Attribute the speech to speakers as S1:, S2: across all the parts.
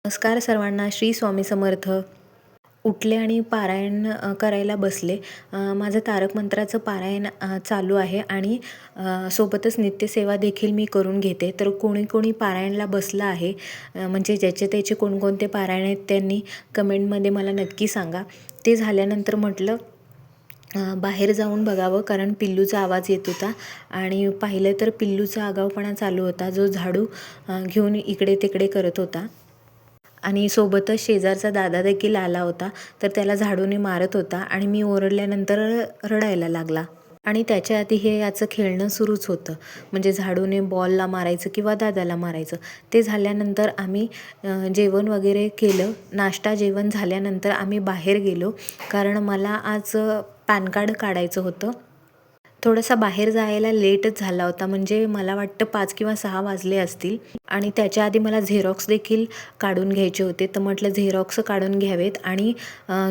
S1: नमस्कार सर्वांना. श्री स्वामी समर्थ. उठले आणि पारायण करायला बसले. माझं तारक मंत्राचं पारायण चालू आहे आणि सोबतच नित्यसेवा देखील मी करून घेते. तर कोणी कोणी पारायणला बसलं आहे, म्हणजे ज्याचे त्याचे कोणकोणते पारायण आहेत त्यांनी कमेंटमध्ये मला नक्की सांगा. ते झाल्यानंतर म्हटलं बाहेर जाऊन बघावं, कारण पिल्लूचा आवाज येत होता आणि पाहिलं तर पिल्लूचा आगाऊपणा चालू होता, जो झाडू घेऊन इकडे तिकडे करत होता. आणि सोबतच शेजारचा दादा देखील आला होता, तर त्याला झाडूने मारत होता आणि मी ओरडल्यानंतर रडायला लागला. आणि त्याच्या आधी हे याचं खेळणं सुरूच होतं, म्हणजे झाडूने बॉलला मारायचं किंवा दादाला मारायचं. ते झाल्यानंतर आम्ही जेवण वगैरे केलं. नाश्ता जेवण झाल्यानंतर आम्ही बाहेर गेलो, कारण मला आज पॅन कार्ड काढायचं होतं. थोडासा बाहेर जायला लेटच झाला होता, म्हणजे मला वाटतं 5 किंवा 6 वाजले असतील. आणि त्याच्या आधी मला झेरॉक्स देखील काढून घ्यायचे होते, तर म्हटलं झेरॉक्स काढून घ्यावेत. आणि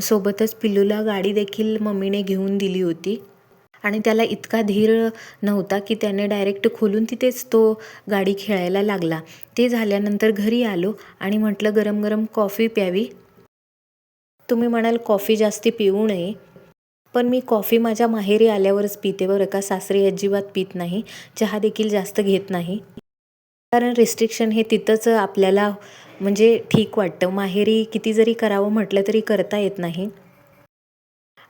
S1: सोबतच पिल्लूला गाडी देखील मम्मीने घेऊन दिली होती आणि त्याला इतका धीर नव्हता की त्याने डायरेक्ट खोलून तिथेच तो गाडी खेळायला लागला. ते झाल्यानंतर घरी आलो आणि म्हटलं गरम गरम कॉफी प्यावी. तुम्ही म्हणाल कॉफी जास्ती पिऊ नये, पण मी कॉफी माझ्या माहेरी आल्यावरच पिते बरं का. सासरी अजिबात पित नाही. चहा देखील जास्त घेत नाही, कारण रिस्ट्रिक्शन हे तिथंच आपल्याला म्हणजे ठीक वाटतं. माहेरी किती जरी करावं म्हटलं तरी करता येत नाही.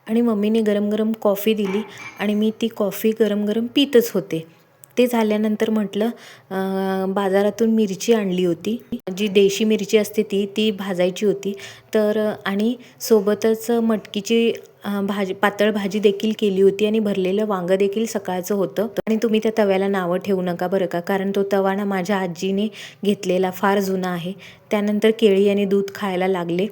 S1: आणि मम्मीने गरम गरम कॉफी दिली आणि मी ती कॉफी गरम गरम पितच होते. ते झाल्यानंतर म्हटलं बाजारातून मिरची आणली होती, जी देशी मिरची असते ती भाजायची होती. तर आणि सोबतच मटकीची पातळ भाजी देखील केली होती आणि भरलेलं वांगं देखील सकाळचं होतं. आणि तुम्ही त्या तव्याला नावं ठेवू नका बरं का, कारण तो तवा ना माझ्या आजीने घेतलेला फार जुना आहे. त्यानंतर केळी आणि दूध खायला लागले.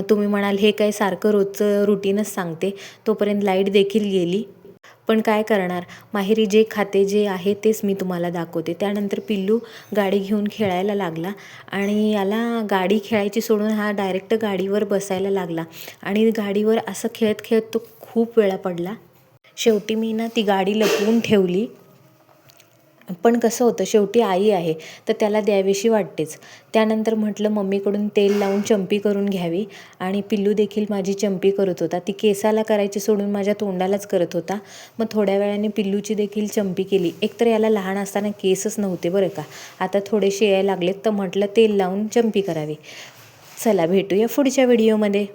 S1: तुम्ही म्हणाल हे काय सारखं रोजचं रुटीनच सांगते. तोपर्यंत लाईट देखील गेली, पण काय करणार, माहेरी जे खाते जे आहे तेच मी तुम्हाला दाखवते. त्यानंतर पिल्लू गाडी घेऊन खेळायला लागला आणि याला गाडी खेळायची सोडून हा डायरेक्ट गाडीवर बसायला लागला आणि गाडीवर असं खेळत खेळत तो खूप वेळा पडला. शेवटी मी ना ती गाडी लपवून ठेवली. पण कसं होतं, शेवटी आई आहे तर त्याला द्यावीशी वाटतेच. त्यानंतर म्हटलं मम्मीकडून तेल लावून चंपी करून घ्यावी आणि पिल्लू देखील माझी चंपी करत होता. ती केसाला करायची सोडून माझ्या तोंडालाच करत होता. मग थोड्या वेळाने पिल्लूची देखील चंपी केली. एकतर याला लहान असताना केसच नव्हते बरं का, आता थोडेसे यायला लागलेत, तर म्हटलं तेल लावून चंपी करावी. चला भेटूया पुढच्या व्हिडिओमध्ये.